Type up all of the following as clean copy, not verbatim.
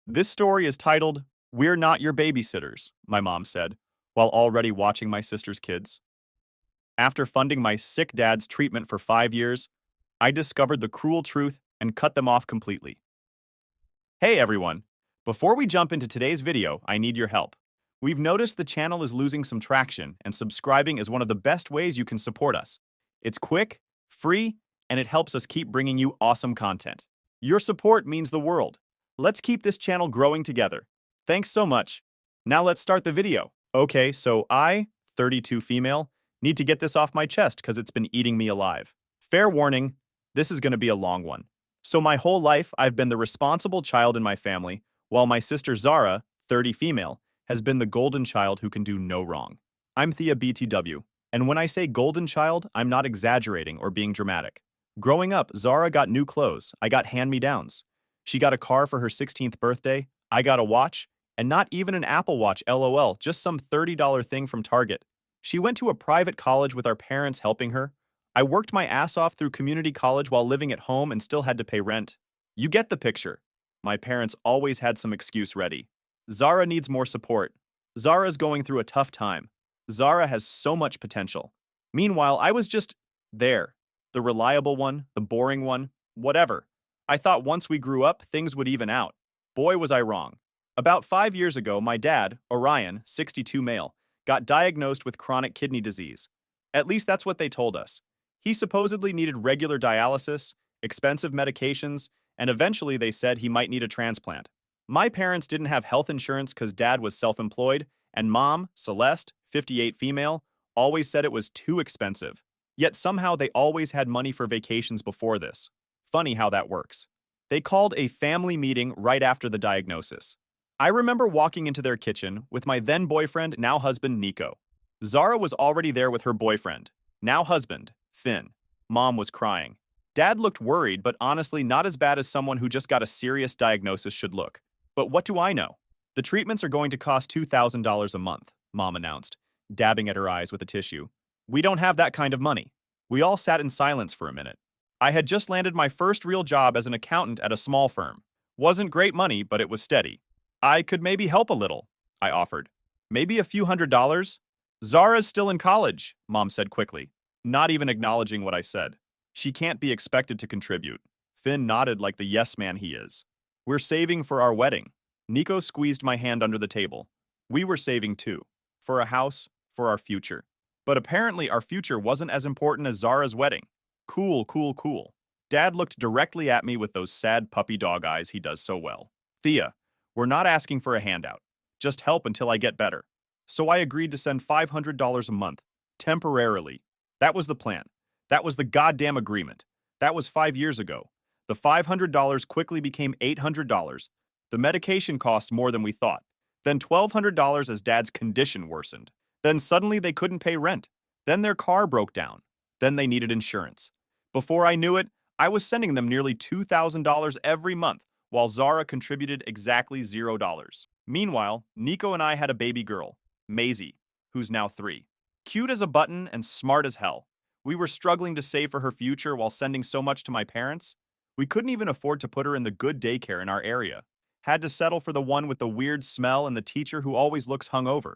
This story is titled, "We're Not Your Babysitters," my mom said, while already watching my sister's kids. After funding my sick dad's treatment for 5 years, I discovered the cruel truth and cut them off completely. Hey everyone! Before we jump into today's video, I need your help. We've noticed the channel is losing some traction, and subscribing is one of the best ways you can support us. It's quick, free, and it helps us keep bringing you awesome content. Your support means the world. Let's keep this channel growing together. Thanks so much. Now let's start the video. Okay, so I, 32 female, need to get this off my chest because it's been eating me alive. Fair warning, this is going to be a long one. So my whole life, I've been the responsible child in my family, while my sister Zara, 30 female, has been the golden child who can do no wrong. I'm Thea BTW, and when I say golden child, I'm not exaggerating or being dramatic. Growing up, Zara got new clothes, I got hand-me-downs. She got a car for her 16th birthday, I got a watch, and not even an Apple Watch, LOL, just some $30 thing from Target. She went to a private college with our parents helping her. I worked my ass off through community college while living at home and still had to pay rent. You get the picture. My parents always had some excuse ready. Zara needs more support. Zara's going through a tough time. Zara has so much potential. Meanwhile, I was just there. The reliable one, the boring one, whatever. I thought once we grew up, things would even out. Boy, was I wrong. About 5 years ago, my dad, Orion, 62 male, got diagnosed with chronic kidney disease. At least that's what they told us. He supposedly needed regular dialysis, expensive medications, and eventually they said he might need a transplant. My parents didn't have health insurance because dad was self-employed, and mom, Celeste, 58 female, always said it was too expensive. Yet somehow they always had money for vacations before this. Funny how that works. They called a family meeting right after the diagnosis. I remember walking into their kitchen with my then boyfriend, now husband, Nico. Zara was already there with her boyfriend, now husband, Finn. Mom was crying. Dad looked worried, but honestly not as bad as someone who just got a serious diagnosis should look. But what do I know? The treatments are going to cost $2,000 a month, Mom announced, dabbing at her eyes with a tissue. We don't have that kind of money. We all sat in silence for a minute. I had just landed my first real job as an accountant at a small firm. Wasn't great money, but it was steady. I could maybe help a little, I offered. Maybe a few $100s? Zara's still in college, Mom said quickly, not even acknowledging what I said. She can't be expected to contribute. Finn nodded like the yes man he is. We're saving for our wedding. Nico squeezed my hand under the table. We were saving too. For a house, for our future. But apparently our future wasn't as important as Zara's wedding. Cool, cool, cool. Dad looked directly at me with those sad puppy dog eyes he does so well. Thea, we're not asking for a handout. Just help until I get better. So I agreed to send $500 a month, temporarily. That was the plan. That was the goddamn agreement. That was 5 years ago. The $500 quickly became $800. The medication cost more than we thought. Then $1,200 as Dad's condition worsened. Then suddenly they couldn't pay rent. Then their car broke down. Then they needed insurance. Before I knew it, I was sending them nearly $2,000 every month, while Zara contributed exactly $0. Meanwhile, Nico and I had a baby girl, Maisie, who's now 3. Cute as a button and smart as hell. We were struggling to save for her future while sending so much to my parents. We couldn't even afford to put her in the good daycare in our area. Had to settle for the one with the weird smell and the teacher who always looks hungover.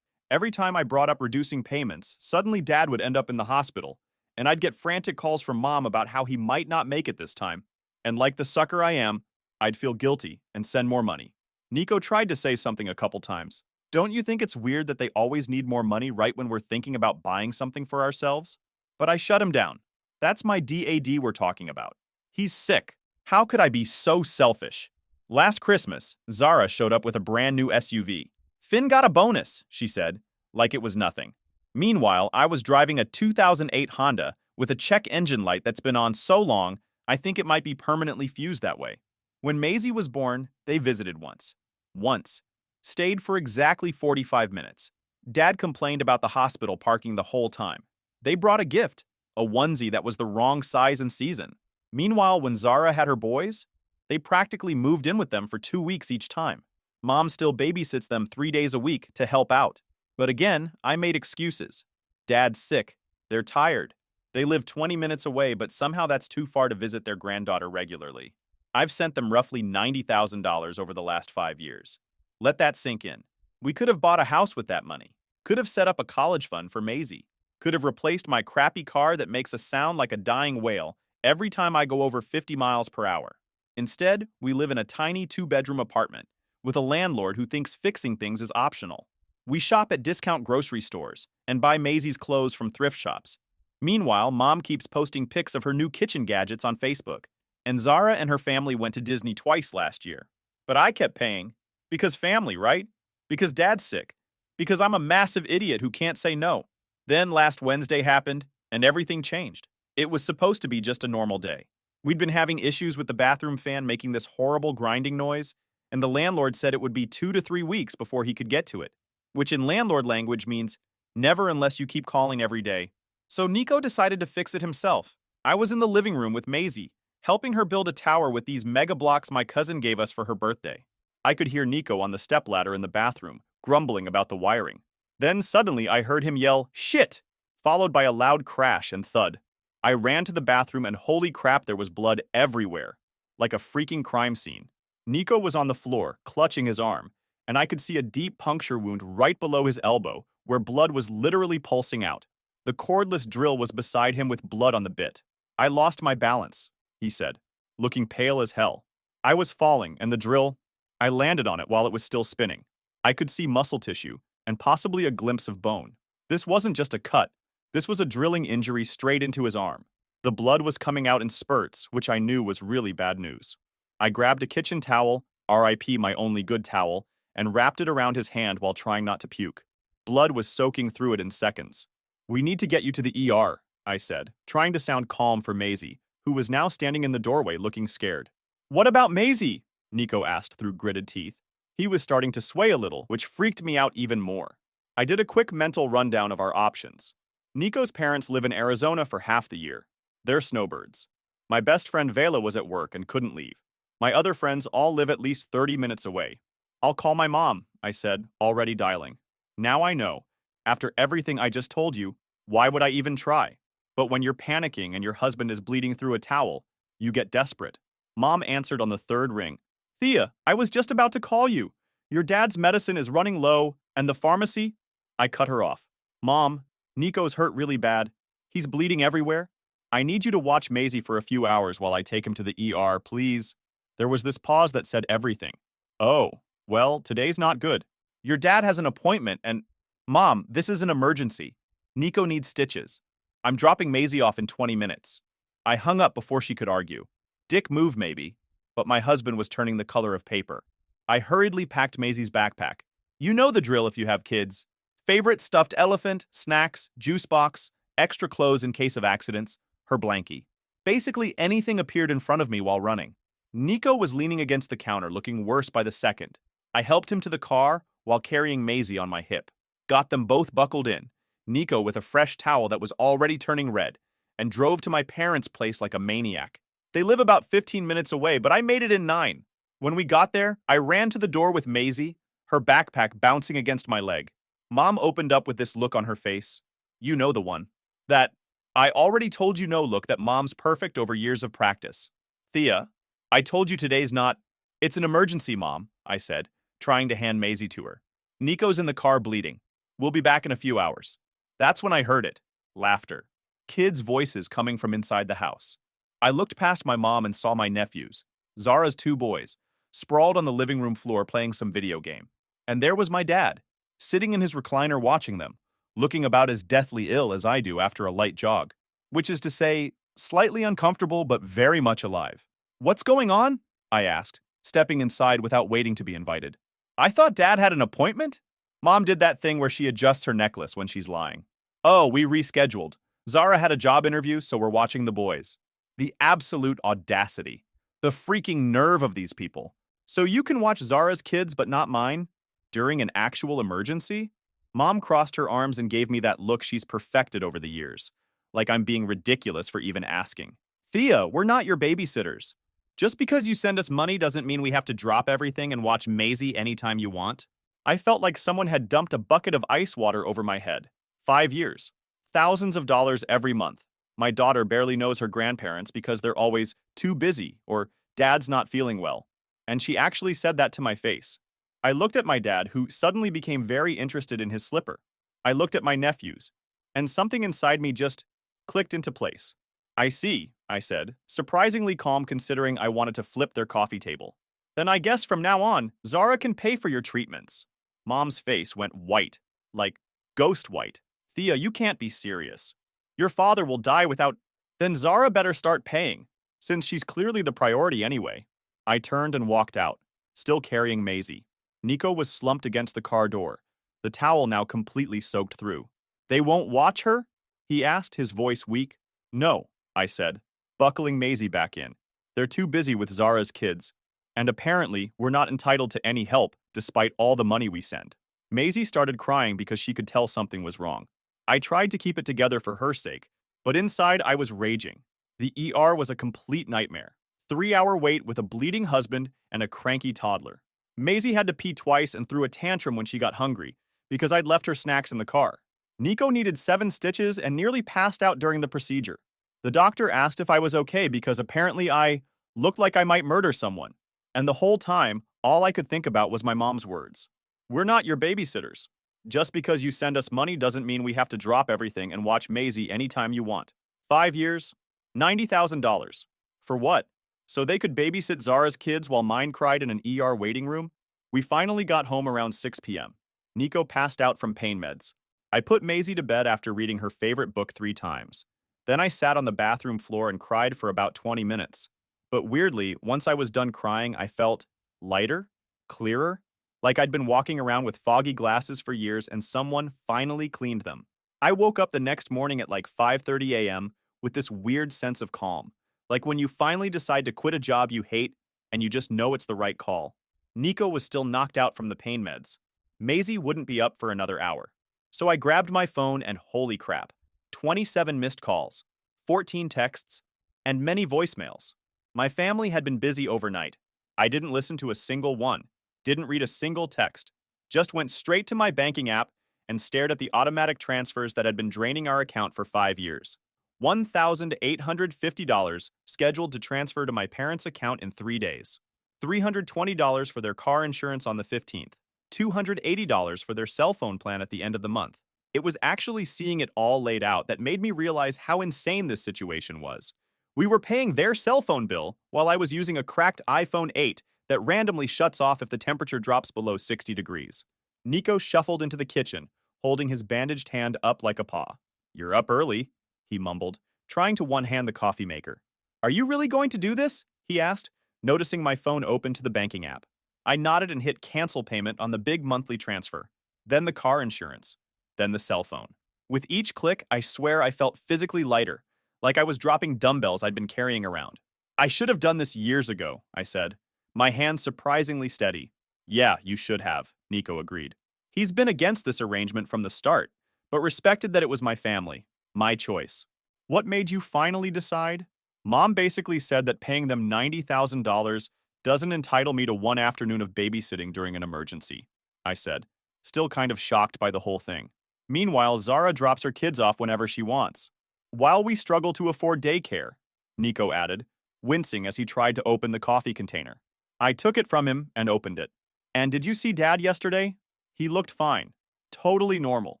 Every time I brought up reducing payments, suddenly Dad would end up in the hospital, and I'd get frantic calls from Mom about how he might not make it this time. And like the sucker I am, I'd feel guilty and send more money. Nico tried to say something a couple times. Don't you think it's weird that they always need more money right when we're thinking about buying something for ourselves? But I shut him down. That's my DAD we're talking about. He's sick. How could I be so selfish? Last Christmas, Zara showed up with a brand new SUV. Finn got a bonus, she said, like it was nothing. Meanwhile, I was driving a 2008 Honda with a check engine light that's been on so long, I think it might be permanently fused that way. When Maisie was born, they visited once. Once. Stayed for exactly 45 minutes. Dad complained about the hospital parking the whole time. They brought a gift, a onesie that was the wrong size and season. Meanwhile, when Zara had her boys, they practically moved in with them for 2 weeks each time. Mom still babysits them 3 days a week to help out. But again, I made excuses. Dad's sick. They're tired. They live 20 minutes away, but somehow that's too far to visit their granddaughter regularly. I've sent them roughly $90,000 over the last 5 years. Let that sink in. We could have bought a house with that money. Could have set up a college fund for Maisie. Could have replaced my crappy car that makes a sound like a dying whale every time I go over 50 miles per hour. Instead, we live in a tiny two-bedroom apartment with a landlord who thinks fixing things is optional. We shop at discount grocery stores and buy Maisie's clothes from thrift shops. Meanwhile, Mom keeps posting pics of her new kitchen gadgets on Facebook. And Zara and her family went to Disney twice last year. But I kept paying. Because family, right? Because Dad's sick. Because I'm a massive idiot who can't say no. Then last Wednesday happened, and everything changed. It was supposed to be just a normal day. We'd been having issues with the bathroom fan making this horrible grinding noise, and the landlord said it would be 2 to 3 weeks before he could get to it, which in landlord language means never unless you keep calling every day. So Nico decided to fix it himself. I was in the living room with Maisie, helping her build a tower with these mega blocks my cousin gave us for her birthday. I could hear Nico on the stepladder in the bathroom, grumbling about the wiring. Then suddenly I heard him yell, "Shit!" followed by a loud crash and thud. I ran to the bathroom and holy crap, there was blood everywhere, like a freaking crime scene. Nico was on the floor, clutching his arm, and I could see a deep puncture wound right below his elbow, where blood was literally pulsing out. The cordless drill was beside him with blood on the bit. "I lost my balance," he said, looking pale as hell. I was falling, and the drill, I landed on it while it was still spinning. I could see muscle tissue, and possibly a glimpse of bone. This wasn't just a cut. This was a drilling injury straight into his arm. The blood was coming out in spurts, which I knew was really bad news. I grabbed a kitchen towel, RIP my only good towel, and wrapped it around his hand while trying not to puke. Blood was soaking through it in seconds. "We need to get you to the ER," I said, trying to sound calm for Maisie, who was now standing in the doorway looking scared. "What about Maisie?" Nico asked through gritted teeth. He was starting to sway a little, which freaked me out even more. I did a quick mental rundown of our options. Nico's parents live in Arizona for half the year. They're snowbirds. My best friend Vela was at work and couldn't leave. My other friends all live at least 30 minutes away. "I'll call my mom," I said, already dialing. Now I know. After everything I just told you, why would I even try? But when you're panicking and your husband is bleeding through a towel, you get desperate. Mom answered on the third ring. "Thea, I was just about to call you. Your dad's medicine is running low, and the pharmacy—" I cut her off. "Mom, Nico's hurt really bad. He's bleeding everywhere. I need you to watch Maisie for a few hours while I take him to the ER, please." There was this pause that said everything. "Oh, well, today's not good. Your dad has an appointment and—" "Mom, this is an emergency. Nico needs stitches. I'm dropping Maisie off in 20 minutes. I hung up before she could argue. Dick move maybe, but my husband was turning the color of paper. I hurriedly packed Maisie's backpack. You know the drill if you have kids. Favorite stuffed elephant, snacks, juice box, extra clothes in case of accidents, her blankie. Basically anything appeared in front of me while running. Nico was leaning against the counter, looking worse by the second. I helped him to the car while carrying Maisie on my hip. Got them both buckled in, Nico with a fresh towel that was already turning red, and drove to my parents' place like a maniac. They live about 15 minutes away, but I made it in 9. When we got there, I ran to the door with Maisie, her backpack bouncing against my leg. Mom opened up with this look on her face. You know the one. That "I already told you no" look that Mom's perfect over years of practice. "Thea, I told you today's not—" "It's an emergency, Mom," I said, trying to hand Maisie to her. "Nico's in the car bleeding. We'll be back in a few hours." That's when I heard it. Laughter. Kids' voices coming from inside the house. I looked past my mom and saw my nephews, Zara's 2 boys, sprawled on the living room floor playing some video game. And there was my dad, sitting in his recliner watching them, looking about as deathly ill as I do after a light jog, which is to say, slightly uncomfortable but very much alive. "What's going on?" I asked, stepping inside without waiting to be invited. "I thought Dad had an appointment?" Mom did that thing where she adjusts her necklace when she's lying. "Oh, we rescheduled. Zara had a job interview, so we're watching the boys." The absolute audacity. The freaking nerve of these people. "So you can watch Zara's kids but not mine? During an actual emergency?" Mom crossed her arms and gave me that look she's perfected over the years, like I'm being ridiculous for even asking. "Thea, we're not your babysitters. Just because you send us money doesn't mean we have to drop everything and watch Maisie anytime you want." I felt like someone had dumped a bucket of ice water over my head. 5 years. Thousands of dollars every month. My daughter barely knows her grandparents because they're always too busy or Dad's not feeling well. And she actually said that to my face. I looked at my dad, who suddenly became very interested in his slipper. I looked at my nephews, and something inside me just clicked into place. I see, I said, surprisingly calm considering I wanted to flip their coffee table. Then I guess from now on, Zara can pay for your treatments. Mom's face went white, like ghost white. Thea, you can't be serious. Your father will die without. Then Zara better start paying, since she's clearly the priority anyway. I turned and walked out, still carrying Maisie. Nico was slumped against the car door, the towel now completely soaked through. They won't watch her? He asked, his voice weak. No, I said, buckling Maisie back in. They're too busy with Zara's kids. And apparently, we're not entitled to any help despite all the money we send. Maisie started crying because she could tell something was wrong. I tried to keep it together for her sake, but inside I was raging. The ER was a complete nightmare. 3-hour wait with a bleeding husband and a cranky toddler. Maisie had to pee twice and threw a tantrum when she got hungry because I'd left her snacks in the car. Nico needed 7 stitches and nearly passed out during the procedure. The doctor asked if I was okay because apparently I looked like I might murder someone. And the whole time, all I could think about was my mom's words. We're not your babysitters. Just because you send us money doesn't mean we have to drop everything and watch Maisie anytime you want. 5 years, $90,000. For what? So they could babysit Zara's kids while mine cried in an ER waiting room? We finally got home around 6 p.m. Nico passed out from pain meds. I put Maisie to bed after reading her favorite book 3 times. Then I sat on the bathroom floor and cried for about 20 minutes. But weirdly, once I was done crying, I felt lighter, clearer, like I'd been walking around with foggy glasses for years and someone finally cleaned them. I woke up the next morning at like 5:30 a.m. with this weird sense of calm, like when you finally decide to quit a job you hate and you just know it's the right call. Nico was still knocked out from the pain meds. Maisie wouldn't be up for another hour. So I grabbed my phone and holy crap, 27 missed calls, 14 texts, and many voicemails. My family had been busy overnight. I didn't listen to a single one, didn't read a single text, just went straight to my banking app and stared at the automatic transfers that had been draining our account for 5 years. $1,850 scheduled to transfer to my parents' account in 3 days. $320 for their car insurance on the 15th. $280 for their cell phone plan at the end of the month. It was actually seeing it all laid out that made me realize how insane this situation was. We were paying their cell phone bill while I was using a cracked iPhone 8 that randomly shuts off if the temperature drops below 60 degrees. Nico shuffled into the kitchen, holding his bandaged hand up like a paw. You're up early, he mumbled, trying to one-hand the coffee maker. Are you really going to do this? He asked, noticing my phone open to the banking app. I nodded and hit cancel payment on the big monthly transfer, then the car insurance, then the cell phone. With each click, I swear I felt physically lighter, like I was dropping dumbbells I'd been carrying around. I should have done this years ago, I said, my hand surprisingly steady. Yeah, you should have, Nico agreed. He's been against this arrangement from the start, but respected that it was my family, my choice. What made you finally decide? Mom basically said that paying them $90,000 doesn't entitle me to 1 afternoon of babysitting during an emergency, I said, still kind of shocked by the whole thing. Meanwhile, Zara drops her kids off whenever she wants. While we struggle to afford daycare, Nico added, wincing as he tried to open the coffee container. I took it from him and opened it. And did you see Dad yesterday? He looked fine. Totally normal.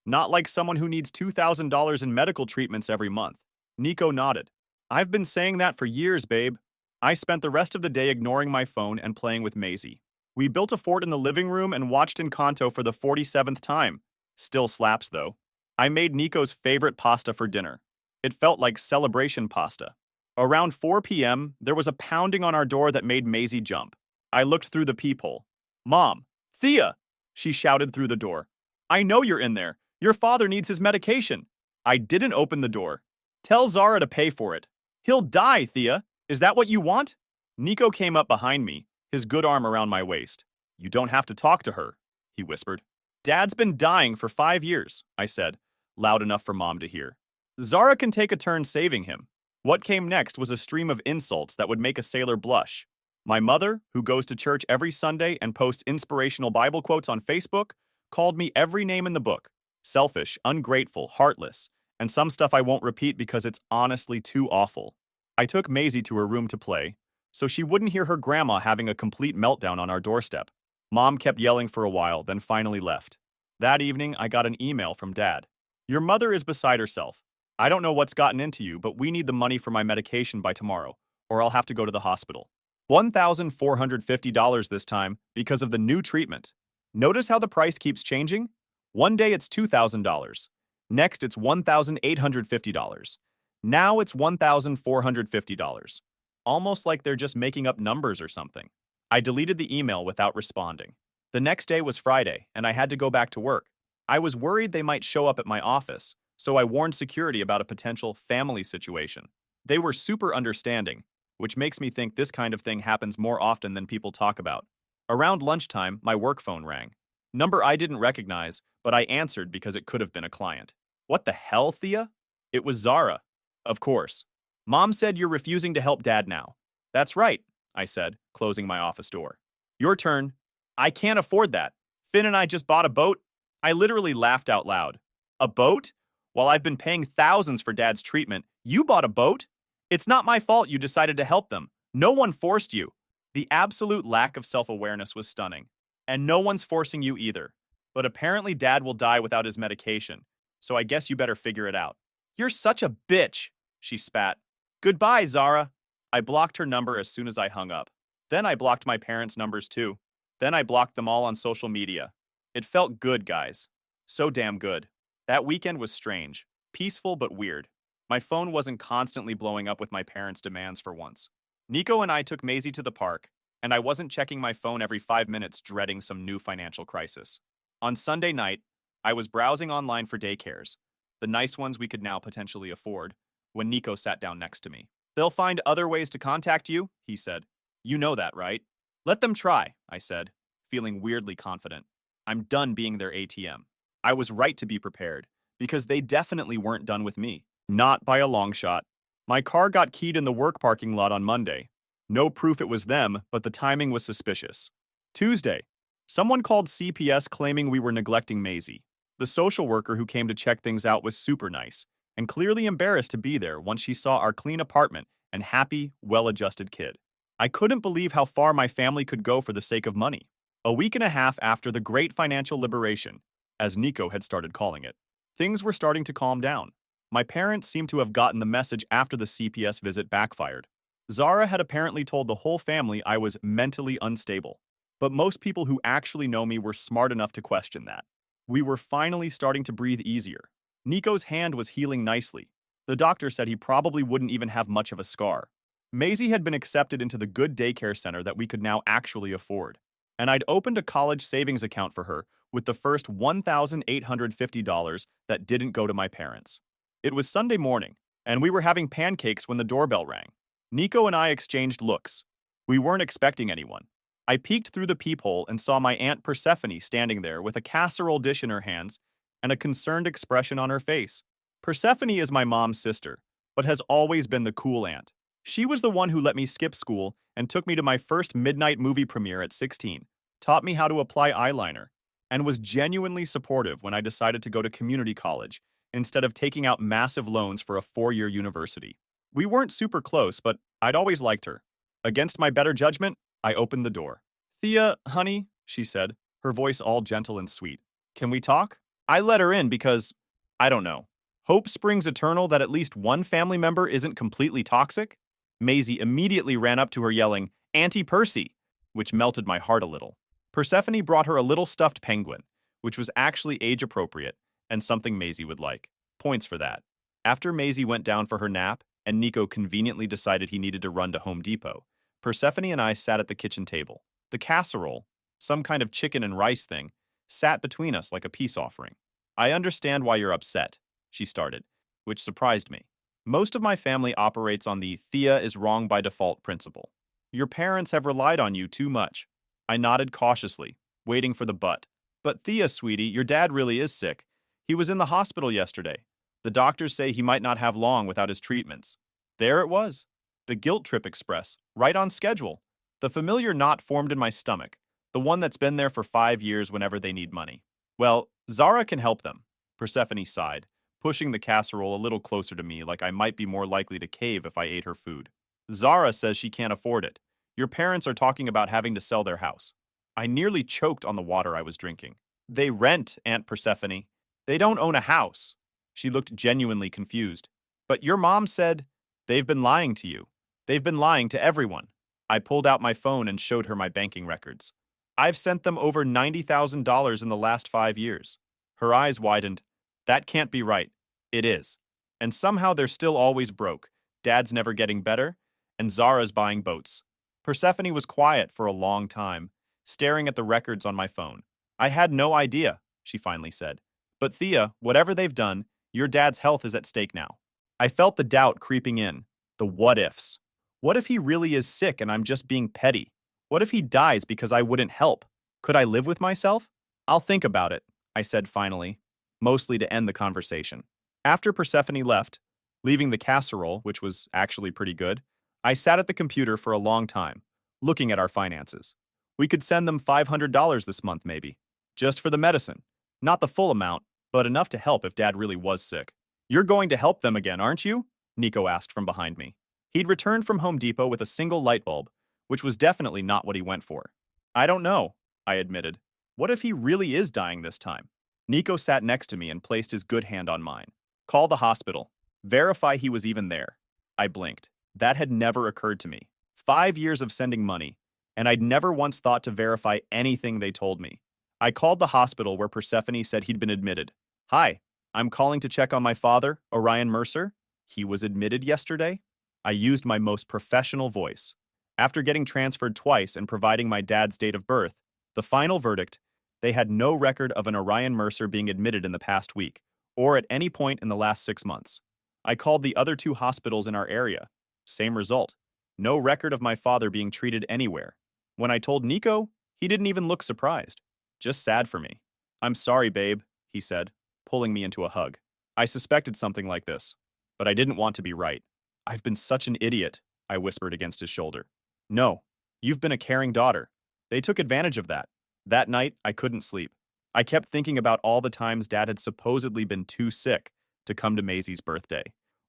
Not like someone who needs $2,000 in medical treatments every month. Nico nodded. I've been saying that for years, babe. I spent the rest of the day ignoring my phone and playing with Maisie. We built a fort in the living room and watched Encanto for the 47th time. Still slaps, though. I made Nico's favorite pasta for dinner. It felt like celebration pasta. Around 4 p.m., there was a pounding on our door that made Maisie jump. I looked through the peephole. Mom! Thea! She shouted through the door. I know you're in there. Your father needs his medication. I didn't open the door. Tell Zara to pay for it. He'll die, Thea. Is that what you want? Nico came up behind me, his good arm around my waist. You don't have to talk to her, he whispered. Dad's been dying for 5 years, I said, loud enough for Mom to hear. Zara can take a turn saving him. What came next was a stream of insults that would make a sailor blush. My mother, who goes to church every Sunday and posts inspirational Bible quotes on Facebook, called me every name in the book. Selfish, ungrateful, heartless, and some stuff I won't repeat because it's honestly too awful. I took Maisie to her room to play, so she wouldn't hear her grandma having a complete meltdown on our doorstep. Mom kept yelling for a while, then finally left. That evening, I got an email from Dad. Your mother is beside herself. I don't know what's gotten into you, but we need the money for my medication by tomorrow, or I'll have to go to the hospital. $1,450 this time because of the new treatment. Notice how the price keeps changing? One day it's $2,000. Next, it's $1,850. Now it's $1,450. Almost like they're just making up numbers or something. I deleted the email without responding. The next day was Friday, and I had to go back to work. I was worried they might show up at my office, so I warned security about a potential family situation. They were super understanding, which makes me think this kind of thing happens more often than people talk about. Around lunchtime, my work phone rang. Number I didn't recognize, but I answered because it could have been a client. What the hell, Thea? It was Zara. Of course. Mom said you're refusing to help Dad now. That's right, I said, closing my office door. Your turn. I can't afford that. Finn and I just bought a boat. I literally laughed out loud. A boat? While I've been paying thousands for Dad's treatment, you bought a boat? It's not my fault you decided to help them. No one forced you. The absolute lack of self-awareness was stunning. And no one's forcing you either. But apparently Dad will die without his medication, so I guess you better figure it out. You're such a bitch, she spat. Goodbye, Zara. I blocked her number as soon as I hung up. Then I blocked my parents' numbers too. Then I blocked them all on social media. It felt good, guys. So damn good. That weekend was strange. Peaceful but weird. My phone wasn't constantly blowing up with my parents' demands for once. Nico and I took Maisie to the park, and I wasn't checking my phone every 5 minutes dreading some new financial crisis. On Sunday night, I was browsing online for daycares, the nice ones we could now potentially afford, when Nico sat down next to me. They'll find other ways to contact you, he said. You know that, right? Let them try, I said, feeling weirdly confident. I'm done being their ATM. I was right to be prepared, because they definitely weren't done with me. Not by a long shot. My car got keyed in the work parking lot on Monday. No proof it was them, but the timing was suspicious. Tuesday, someone called CPS claiming we were neglecting Maisie. The social worker who came to check things out was super nice, and clearly embarrassed to be there once she saw our clean apartment and happy, well-adjusted kid. I couldn't believe how far my family could go for the sake of money. A week and a half after the Great Financial Liberation, as Nico had started calling it, things were starting to calm down. My parents seemed to have gotten the message after the CPS visit backfired. Zara had apparently told the whole family I was mentally unstable, but most people who actually know me were smart enough to question that. We were finally starting to breathe easier. Nico's hand was healing nicely. The doctor said he probably wouldn't even have much of a scar. Maisie had been accepted into the good daycare center that we could now actually afford, and I'd opened a college savings account for her with the first $1,850 that didn't go to my parents. It was Sunday morning, and we were having pancakes when the doorbell rang. Nico and I exchanged looks. We weren't expecting anyone. I peeked through the peephole and saw my Aunt Persephone standing there with a casserole dish in her hands and a concerned expression on her face. Persephone is my mom's sister, but has always been the cool aunt. She was the one who let me skip school and took me to my first midnight movie premiere at 16, taught me how to apply eyeliner, and was genuinely supportive when I decided to go to community college instead of taking out massive loans for a 4-year university. We weren't super close, but I'd always liked her. Against my better judgment, I opened the door. Thea, honey, she said, her voice all gentle and sweet. Can we talk? I let her in because, I don't know. Hope springs eternal that at least one family member isn't completely toxic? Maisie immediately ran up to her yelling, Auntie Percy, which melted my heart a little. Persephone brought her a little stuffed penguin, which was actually age-appropriate and something Maisie would like. Points for that. After Maisie went down for her nap and Nico conveniently decided he needed to run to Home Depot, Persephone and I sat at the kitchen table. The casserole, some kind of chicken and rice thing, sat between us like a peace offering. I understand why you're upset, she started, which surprised me. Most of my family operates on the Thea is wrong by default principle. Your parents have relied on you too much. I nodded cautiously, waiting for the but. But Thea, sweetie, your dad really is sick. He was in the hospital yesterday. The doctors say he might not have long without his treatments. There it was. The guilt trip express, right on schedule. The familiar knot formed in my stomach, the one that's been there for 5 years whenever they need money. Well, Zara can help them, Persephone sighed, pushing the casserole a little closer to me like I might be more likely to cave if I ate her food. Zara says she can't afford it, Your parents are talking about having to sell their house. I nearly choked on the water I was drinking. They rent, Aunt Persephone. They don't own a house. She looked genuinely confused. But your mom said, they've been lying to you. They've been lying to everyone. I pulled out my phone and showed her my banking records. I've sent them over $90,000 in the last 5 years. Her eyes widened. That can't be right. It is. And somehow they're still always broke. Dad's never getting better, and Zara's buying boats. Persephone was quiet for a long time, staring at the records on my phone. I had no idea, she finally said. But Thea, whatever they've done, your dad's health is at stake now. I felt the doubt creeping in, the what-ifs. What if he really is sick and I'm just being petty? What if he dies because I wouldn't help? Could I live with myself? I'll think about it, I said finally, mostly to end the conversation. After Persephone left, leaving the casserole, which was actually pretty good, I sat at the computer for a long time, looking at our finances. We could send them $500 this month, maybe, just for the medicine. Not the full amount, but enough to help if Dad really was sick. You're going to help them again, aren't you? Nico asked from behind me. He'd returned from Home Depot with a single light bulb, which was definitely not what he went for. I don't know, I admitted. What if he really is dying this time? Nico sat next to me and placed his good hand on mine. Call the hospital. Verify he was even there. I blinked. That had never occurred to me. 5 years of sending money, and I'd never once thought to verify anything they told me. I called the hospital where Persephone said he'd been admitted. Hi, I'm calling to check on my father, Orion Mercer. He was admitted yesterday? I used my most professional voice. After getting transferred twice and providing my dad's date of birth, the final verdict, they had no record of an Orion Mercer being admitted in the past week, or at any point in the last 6 months. I called the other 2 hospitals in our area. Same result. No record of my father being treated anywhere. When I told Nico, he didn't even look surprised. Just sad for me. I'm sorry, babe, he said, pulling me into a hug. I suspected something like this, but I didn't want to be right. I've been such an idiot, I whispered against his shoulder. No, you've been a caring daughter. They took advantage of that. That night, I couldn't sleep. I kept thinking about all the times Dad had supposedly been too sick to come to Maisie's birthday,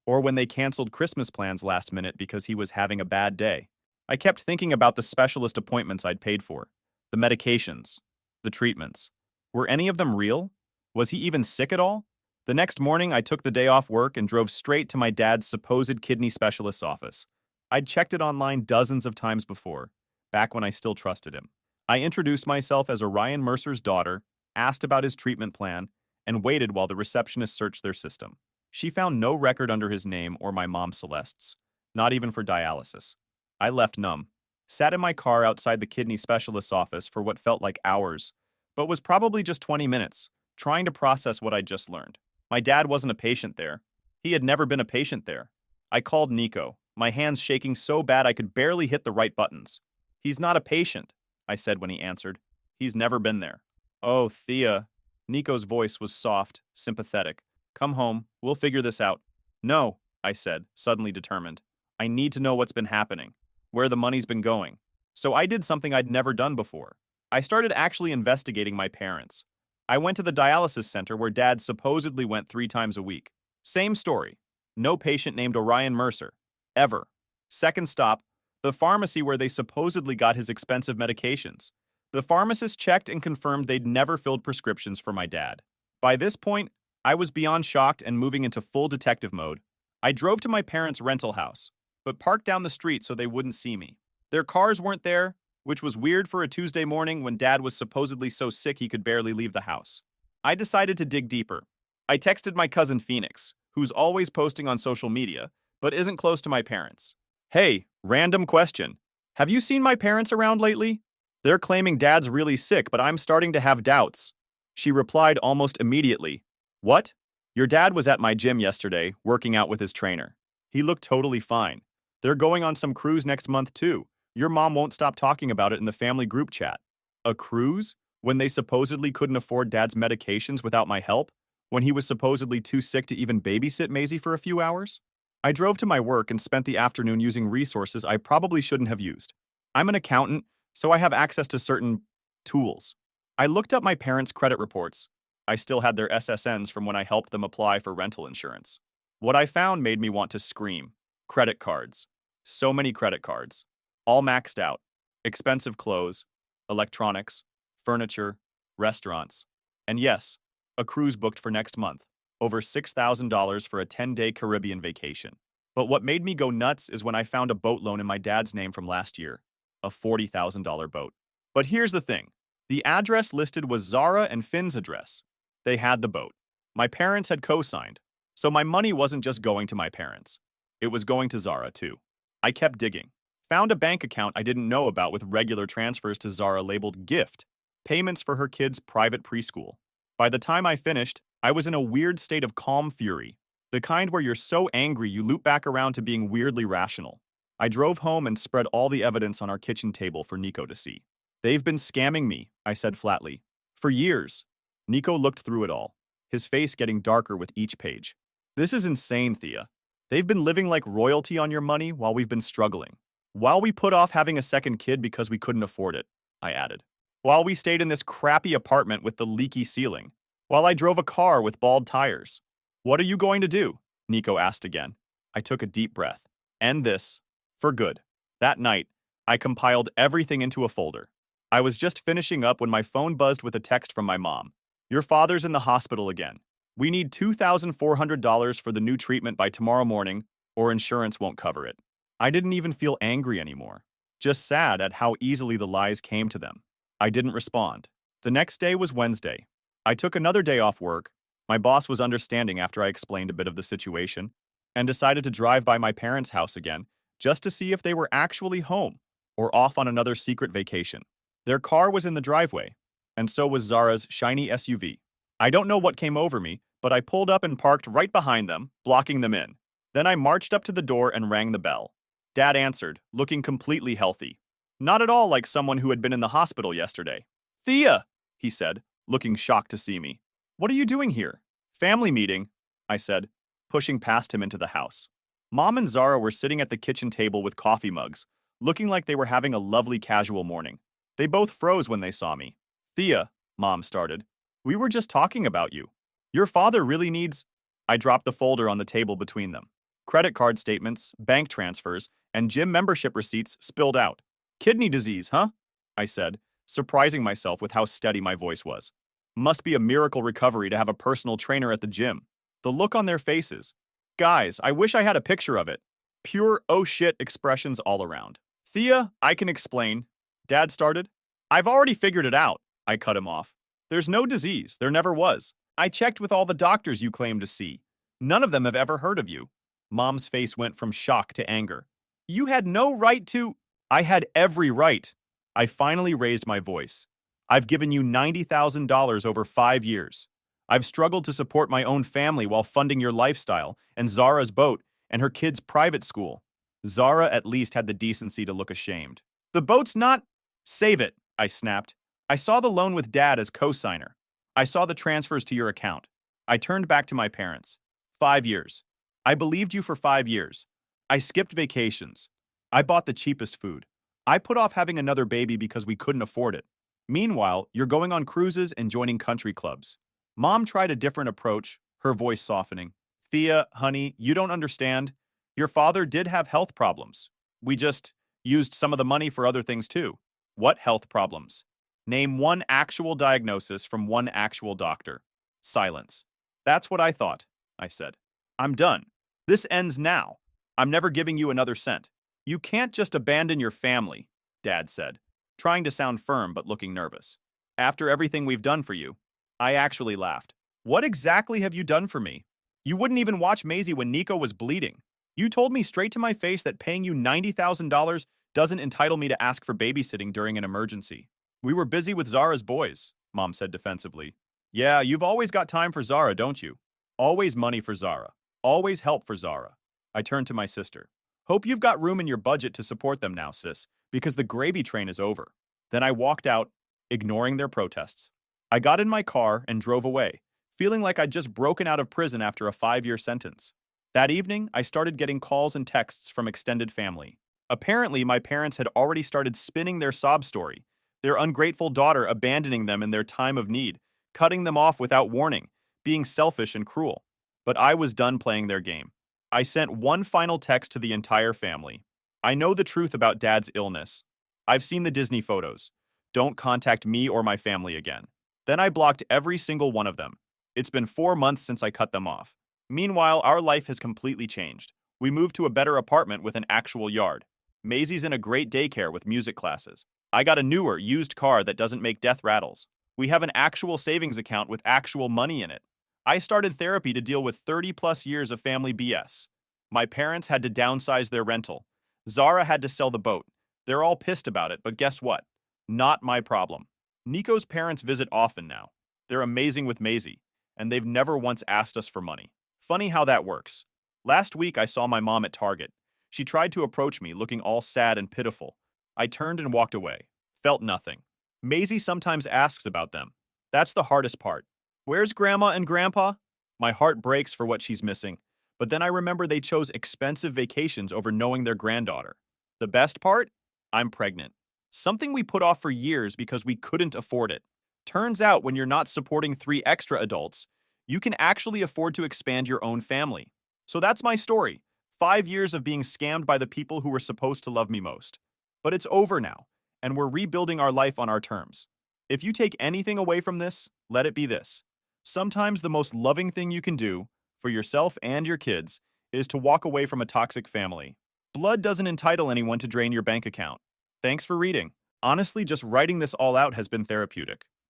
or when they canceled Christmas plans last minute because he was having a bad day. I kept thinking about the specialist appointments I'd paid for, the medications, the treatments. Were any of them real? Was he even sick at all? The next morning, I took the day off work and drove straight to my dad's supposed kidney specialist's office. I'd checked it online dozens of times before, back when I still trusted him. I introduced myself as Orion Mercer's daughter, asked about his treatment plan, and waited while the receptionist searched their system. She found no record under his name or my mom Celeste's, not even for dialysis. I left numb, sat in my car outside the kidney specialist's office for what felt like hours, but was probably just 20 minutes, trying to process what I'd just learned. My dad wasn't a patient there. He had never been a patient there. I called Nico, my hands shaking so bad I could barely hit the right buttons. He's not a patient, I said when he answered. He's never been there. Oh, Thea. Nico's voice was soft, sympathetic. Come home. We'll figure this out. No, I said, suddenly determined. I need to know what's been happening, where the money's been going. So I did something I'd never done before. I started actually investigating my parents. I went to the dialysis center where Dad supposedly went 3 times a week. Same story. No patient named Orion Mercer. Ever. Second stop, the pharmacy where they supposedly got his expensive medications. The pharmacist checked and confirmed they'd never filled prescriptions for my dad. By this point, I was beyond shocked and moving into full detective mode. I drove to my parents' rental house, but parked down the street so they wouldn't see me. Their cars weren't there, which was weird for a Tuesday morning when Dad was supposedly so sick he could barely leave the house. I decided to dig deeper. I texted my cousin Phoenix, who's always posting on social media, but isn't close to my parents. Hey, random question. Have you seen my parents around lately? They're claiming Dad's really sick, but I'm starting to have doubts. She replied almost immediately. What? Your dad was at my gym yesterday, working out with his trainer. He looked totally fine. They're going on some cruise next month too. Your mom won't stop talking about it in the family group chat. A cruise? When they supposedly couldn't afford Dad's medications without my help? When he was supposedly too sick to even babysit Maisie for a few hours? I drove to my work and spent the afternoon using resources I probably shouldn't have used. I'm an accountant, so I have access to certain tools. I looked up my parents' credit reports. I still had their SSNs from when I helped them apply for rental insurance. What I found made me want to scream. Credit cards. So many credit cards. All maxed out. Expensive clothes, electronics, furniture, restaurants. And yes, a cruise booked for next month. Over $6,000 for a 10-day Caribbean vacation. But what made me go nuts is when I found a boat loan in my dad's name from last year. A $40,000 boat. But here's the thing. The address listed was Zara and Finn's address. They had the boat. My parents had co-signed. So my money wasn't just going to my parents. It was going to Zara too. I kept digging. Found a bank account I didn't know about with regular transfers to Zara labeled gift. Payments for her kids' private preschool. By the time I finished, I was in a weird state of calm fury. The kind where you're so angry you loop back around to being weirdly rational. I drove home and spread all the evidence on our kitchen table for Nico to see. They've been scamming me, I said flatly. For years. Nico looked through it all, his face getting darker with each page. This is insane, Thea. They've been living like royalty on your money while we've been struggling. While we put off having a second kid because we couldn't afford it, I added. While we stayed in this crappy apartment with the leaky ceiling. While I drove a car with bald tires. What are you going to do? Nico asked again. I took a deep breath. End this. For good. That night, I compiled everything into a folder. I was just finishing up when my phone buzzed with a text from my mom. Your father's in the hospital again. We need $2,400 for the new treatment by tomorrow morning, or insurance won't cover it. I didn't even feel angry anymore. Just sad at how easily the lies came to them. I didn't respond. The next day was Wednesday. I took another day off work. My boss was understanding after I explained a bit of the situation, and decided to drive by my parents' house again, just to see if they were actually home, or off on another secret vacation. Their car was in the driveway, and so was Zara's shiny SUV. I don't know what came over me, but I pulled up and parked right behind them, blocking them in. Then I marched up to the door and rang the bell. Dad answered, looking completely healthy. Not at all like someone who had been in the hospital yesterday. Thea, he said, looking shocked to see me. What are you doing here? Family meeting, I said, pushing past him into the house. Mom and Zara were sitting at the kitchen table with coffee mugs, looking like they were having a lovely casual morning. They both froze when they saw me. Thea, Mom started, we were just talking about you. Your father really needs... I dropped the folder on the table between them. Credit card statements, bank transfers, and gym membership receipts spilled out. Kidney disease, huh? I said, surprising myself with how steady my voice was. Must be a miracle recovery to have a personal trainer at the gym. The look on their faces. Guys, I wish I had a picture of it. Pure oh shit expressions all around. Thea, I can explain. Dad started. I've already figured it out. I cut him off. There's no disease. There never was. I checked with all the doctors you claim to see. None of them have ever heard of you. Mom's face went from shock to anger. You had no right to... I had every right. I finally raised my voice. I've given you $90,000 over 5 years. I've struggled to support my own family while funding your lifestyle and Zara's boat and her kids' private school. Zara at least had the decency to look ashamed. The boat's not... Save it, I snapped. I saw the loan with Dad as co-signer. I saw the transfers to your account. I turned back to my parents. 5 years. I believed you for 5 years. I skipped vacations. I bought the cheapest food. I put off having another baby because we couldn't afford it. Meanwhile, you're going on cruises and joining country clubs. Mom tried a different approach, her voice softening. Thea, honey, you don't understand. Your father did have health problems. We just used some of the money for other things too. What health problems? Name one actual diagnosis from one actual doctor. Silence. That's what I thought, I said. I'm done. This ends now. I'm never giving you another cent. You can't just abandon your family, Dad said, trying to sound firm but looking nervous. After everything we've done for you. I actually laughed. What exactly have you done for me? You wouldn't even watch Maisie when Nico was bleeding. You told me straight to my face that paying you $90,000 doesn't entitle me to ask for babysitting during an emergency. We were busy with Zara's boys, Mom said defensively. Yeah, you've always got time for Zara, don't you? Always money for Zara. Always help for Zara. I turned to my sister. Hope you've got room in your budget to support them now, sis, because the gravy train is over. Then I walked out, ignoring their protests. I got in my car and drove away, feeling like I'd just broken out of prison after a 5-year sentence. That evening, I started getting calls and texts from extended family. Apparently, my parents had already started spinning their sob story, their ungrateful daughter abandoning them in their time of need, cutting them off without warning, being selfish and cruel. But I was done playing their game. I sent one final text to the entire family. I know the truth about Dad's illness. I've seen the Disney photos. Don't contact me or my family again. Then I blocked every single one of them. It's been 4 months since I cut them off. Meanwhile, our life has completely changed. We moved to a better apartment with an actual yard. Maisie's in a great daycare with music classes. I got a newer, used car that doesn't make death rattles. We have an actual savings account with actual money in it. I started therapy to deal with 30 plus years of family BS. My parents had to downsize their rental. Zara had to sell the boat. They're all pissed about it, but guess what? Not my problem. Nico's parents visit often now. They're amazing with Maisie, and they've never once asked us for money. Funny how that works. Last week I saw my mom at Target. She tried to approach me, looking all sad and pitiful. I turned and walked away. Felt nothing. Maisie sometimes asks about them. That's the hardest part. Where's Grandma and Grandpa? My heart breaks for what she's missing. But then I remember they chose expensive vacations over knowing their granddaughter. The best part? I'm pregnant. Something we put off for years because we couldn't afford it. Turns out when you're not supporting 3 extra adults, you can actually afford to expand your own family. So that's my story. 5 years of being scammed by the people who were supposed to love me most. But it's over now, and we're rebuilding our life on our terms. If you take anything away from this, let it be this. Sometimes the most loving thing you can do, for yourself and your kids, is to walk away from a toxic family. Blood doesn't entitle anyone to drain your bank account. Thanks for reading. Honestly, just writing this all out has been therapeutic.